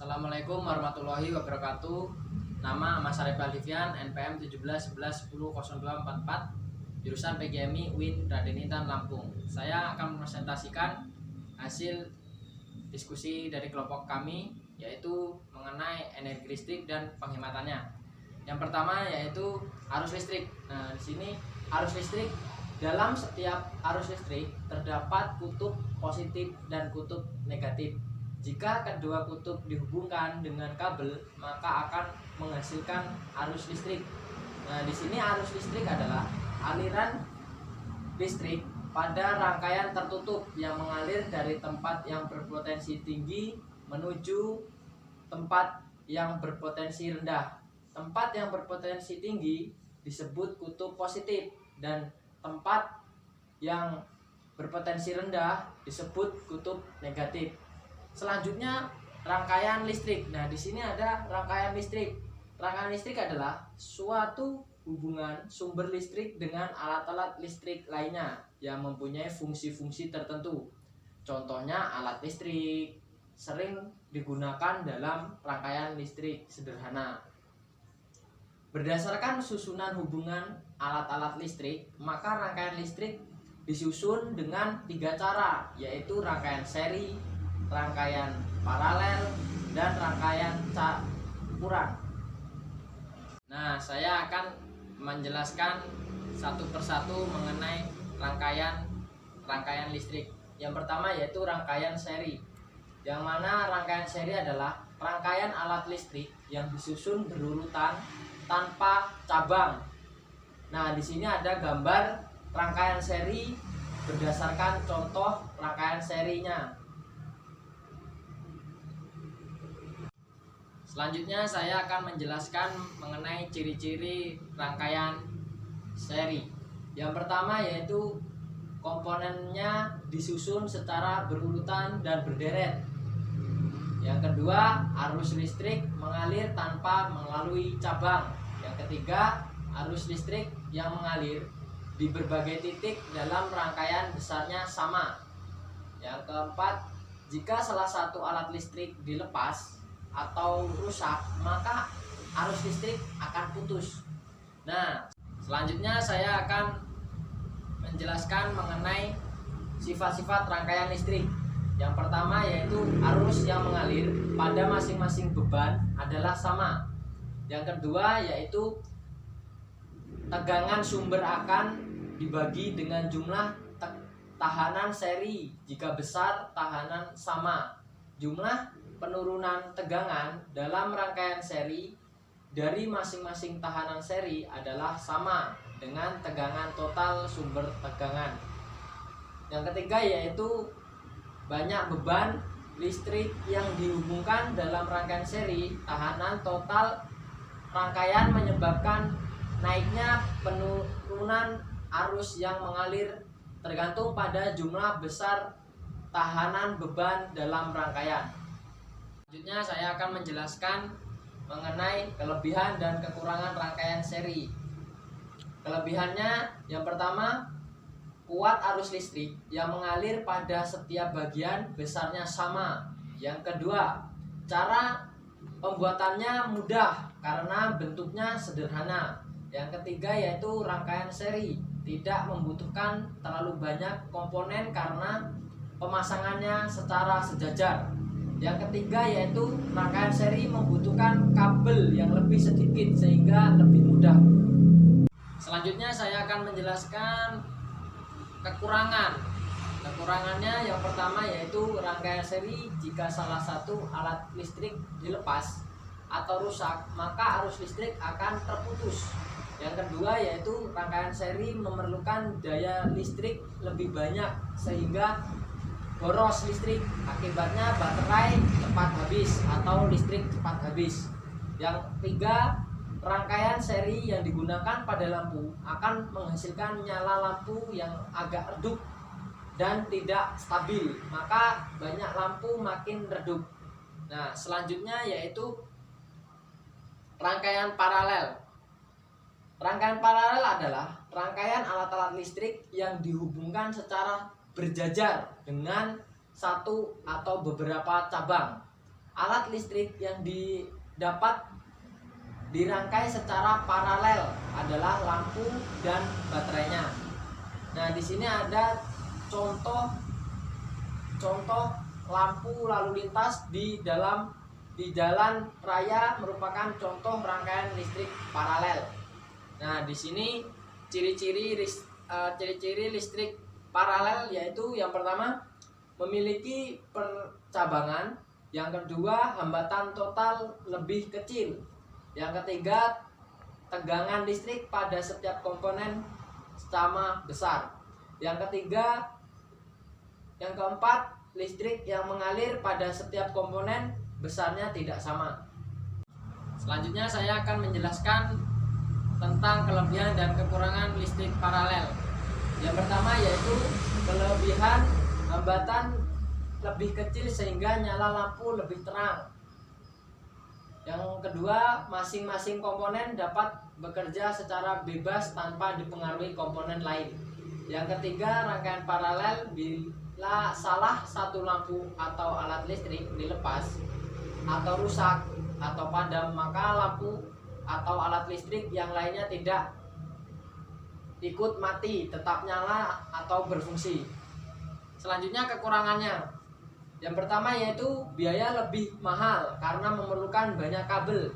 Assalamualaikum warahmatullahi wabarakatuh. Nama Mas Arif Aldivian, NPM 1711100244, jurusan PGMI UIN Raden Intan Lampung. Saya akan mempresentasikan hasil diskusi dari kelompok kami, yaitu mengenai energi listrik dan penghematannya. Yang pertama yaitu arus listrik. Nah, di sini arus listrik, dalam setiap arus listrik terdapat kutub positif dan kutub negatif. Jika kedua kutub dihubungkan dengan kabel, maka akan menghasilkan arus listrik. Nah, di sini arus listrik adalah aliran listrik pada rangkaian tertutup yang mengalir dari tempat yang berpotensi tinggi menuju tempat yang berpotensi rendah. Tempat yang berpotensi tinggi disebut kutub positif dan tempat yang berpotensi rendah disebut kutub negatif. Selanjutnya rangkaian listrik. Nah, di sini ada rangkaian listrik. Rangkaian listrik adalah suatu hubungan sumber listrik dengan alat-alat listrik lainnya yang mempunyai fungsi-fungsi tertentu. Contohnya alat listrik sering digunakan dalam rangkaian listrik sederhana. Berdasarkan susunan hubungan alat-alat listrik, maka rangkaian listrik disusun dengan 3 cara, yaitu rangkaian seri, rangkaian paralel, dan rangkaian campuran. Nah, saya akan menjelaskan satu persatu mengenai rangkaian listrik. Yang pertama yaitu rangkaian seri, yang mana rangkaian seri adalah rangkaian alat listrik yang disusun berurutan tanpa cabang. Nah, di sini ada gambar rangkaian seri berdasarkan contoh rangkaian serinya. Selanjutnya saya akan menjelaskan mengenai ciri-ciri rangkaian seri. Yang pertama yaitu komponennya disusun secara berurutan dan berderet. Yang kedua, arus listrik mengalir tanpa melalui cabang. Yang ketiga, arus listrik yang mengalir di berbagai titik dalam rangkaian besarnya sama. Yang keempat, jika salah satu alat listrik dilepas atau rusak, maka arus listrik akan putus. Nah, selanjutnya saya akan menjelaskan mengenai sifat-sifat rangkaian listrik. Yang pertama yaitu arus yang mengalir pada masing-masing beban adalah sama. Yang kedua yaitu tegangan sumber akan dibagi dengan jumlah tahanan seri. Jika besar, tahanan sama. Jumlah penurunan tegangan dalam rangkaian seri dari masing-masing tahanan seri adalah sama dengan tegangan total sumber tegangan. Yang ketiga yaitu banyak beban listrik yang dihubungkan dalam rangkaian seri. Tahanan total rangkaian menyebabkan naiknya penurunan arus yang mengalir tergantung pada jumlah besar tahanan beban dalam rangkaian. Selanjutnya saya akan menjelaskan mengenai kelebihan dan kekurangan rangkaian seri. Kelebihannya yang pertama, kuat arus listrik yang mengalir pada setiap bagian besarnya sama. Yang kedua, cara pembuatannya mudah karena bentuknya sederhana. Yang ketiga yaitu rangkaian seri tidak membutuhkan terlalu banyak komponen karena pemasangannya secara sejajar. Yang ketiga yaitu rangkaian seri membutuhkan kabel yang lebih sedikit sehingga lebih mudah. Selanjutnya saya akan menjelaskan kekurangan. Kekurangannya yang pertama yaitu rangkaian seri jika salah satu alat listrik dilepas atau rusak, maka arus listrik akan terputus. Yang kedua yaitu rangkaian seri memerlukan daya listrik lebih banyak sehingga boros listrik, akibatnya baterai cepat habis atau listrik cepat habis. Yang ketiga, rangkaian seri yang digunakan pada lampu akan menghasilkan nyala lampu yang agak redup dan tidak stabil, maka banyak lampu makin redup. Nah, selanjutnya yaitu rangkaian paralel. Rangkaian paralel adalah rangkaian alat-alat listrik yang dihubungkan secara berjajar dengan satu atau beberapa cabang. alat listrik yang dapat dirangkai secara paralel adalah lampu dan baterainya. Nah, di sini ada contoh lampu lalu lintas di jalan raya merupakan contoh rangkaian listrik paralel. Nah, di sini ciri-ciri listrik paralel yaitu yang pertama memiliki percabangan, yang kedua hambatan total lebih kecil, yang ketiga tegangan listrik pada setiap komponen sama besar, yang keempat listrik yang mengalir pada setiap komponen besarnya tidak sama. Selanjutnya saya akan menjelaskan tentang kelebihan dan kekurangan listrik paralel. Yang pertama yaitu kelebihan hambatan lebih kecil sehingga nyala lampu lebih terang. Yang kedua, masing-masing komponen dapat bekerja secara bebas tanpa dipengaruhi komponen lain. Yang ketiga, rangkaian paralel bila salah satu lampu atau alat listrik dilepas atau rusak atau padam, maka lampu atau alat listrik yang lainnya tidak ikut mati, tetap nyala atau berfungsi. Selanjutnya kekurangannya. Yang pertama yaitu biaya lebih mahal karena memerlukan banyak kabel.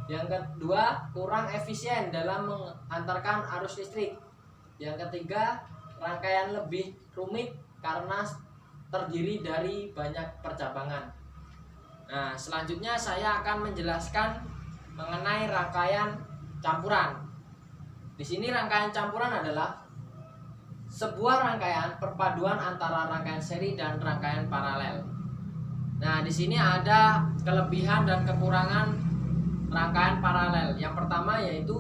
Yang kedua, kurang efisien dalam mengantarkan arus listrik. Yang ketiga, rangkaian lebih rumit karena terdiri dari banyak percabangan. Nah, selanjutnya saya akan menjelaskan mengenai rangkaian campuran. Di sini rangkaian campuran adalah sebuah rangkaian perpaduan antara rangkaian seri dan rangkaian paralel. Nah, di sini ada kelebihan dan kekurangan rangkaian paralel. Yang pertama yaitu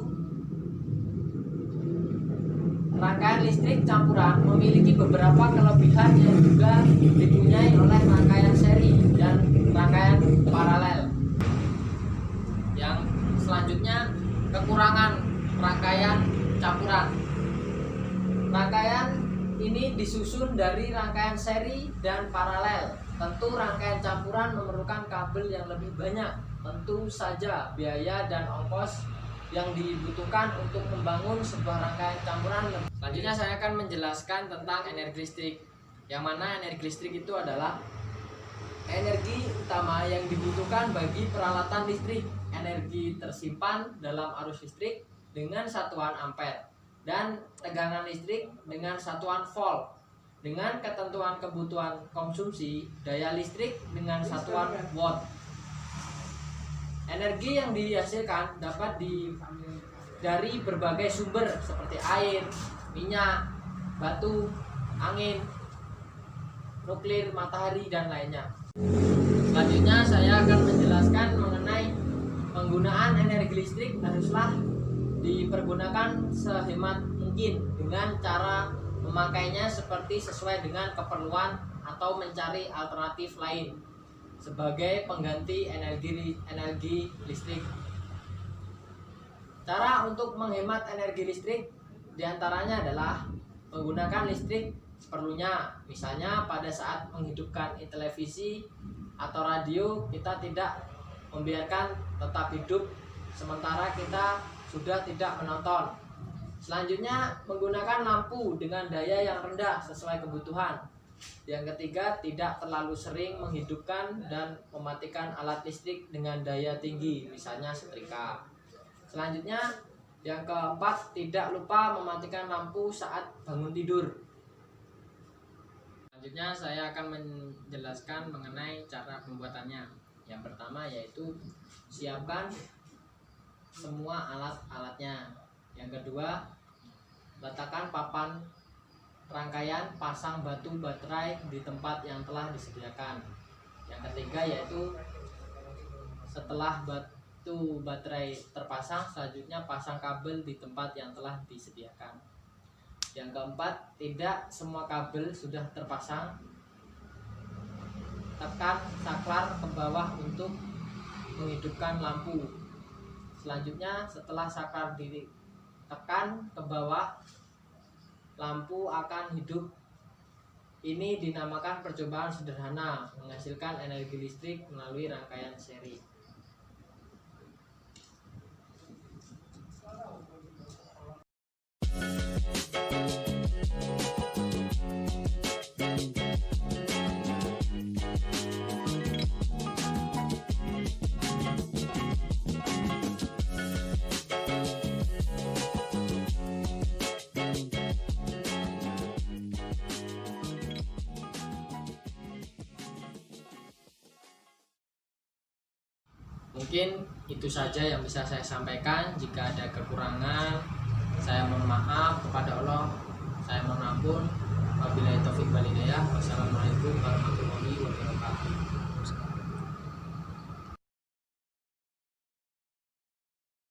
rangkaian listrik campuran memiliki beberapa kelebihan yang juga dipunyai oleh rangkaian seri dan rangkaian paralel. Yang selanjutnya kekurangan rangkaian campuran. Rangkaian ini disusun dari rangkaian seri dan paralel. Tentu rangkaian campuran memerlukan kabel yang lebih banyak. Tentu saja biaya dan ongkos yang dibutuhkan untuk membangun sebuah rangkaian campuran. Selanjutnya saya akan menjelaskan tentang energi listrik. Yang mana energi listrik itu adalah energi utama yang dibutuhkan bagi peralatan listrik. Energi tersimpan dalam arus listrik dengan satuan ampere dan tegangan listrik dengan satuan volt. Dengan ketentuan kebutuhan konsumsi daya listrik dengan satuan watt. Energi yang dihasilkan dapat dari berbagai sumber seperti air, minyak, batu, angin, nuklir, matahari, dan lainnya. Selanjutnya saya akan menjelaskan mengenai penggunaan energi listrik haruslah dipergunakan sehemat mungkin dengan cara memakainya seperti sesuai dengan keperluan atau mencari alternatif lain sebagai pengganti energi listrik. Cara untuk menghemat energi listrik diantaranya adalah menggunakan listrik seperlunya. Misalnya pada saat menghidupkan televisi atau radio, kita tidak membiarkan tetap hidup sementara kita sudah tidak menonton. Selanjutnya menggunakan lampu dengan daya yang rendah sesuai kebutuhan. Yang ketiga, tidak terlalu sering menghidupkan dan mematikan alat listrik dengan daya tinggi, misalnya setrika. Selanjutnya yang keempat, tidak lupa mematikan lampu saat bangun tidur. Selanjutnya saya akan menjelaskan mengenai cara pembuatannya. Yang pertama yaitu siapkan semua alat-alatnya. Yang kedua, letakkan papan rangkaian, pasang batu baterai di tempat yang telah disediakan. Yang ketiga yaitu setelah batu baterai terpasang, selanjutnya pasang kabel di tempat yang telah disediakan. Yang keempat, tidak semua kabel sudah terpasang. Tekan saklar ke bawah untuk menghidupkan lampu. Selanjutnya setelah saklar ditekan ke bawah, lampu akan hidup Ini dinamakan percobaan sederhana menghasilkan energi listrik melalui rangkaian seri. Mungkin itu saja yang bisa saya sampaikan. Jika ada kekurangan, saya mohon maaf kepada Allah. Saya mohon ampun. Wabillahi taufik wal hidayah. Wassalamualaikum warahmatullahi wabarakatuh.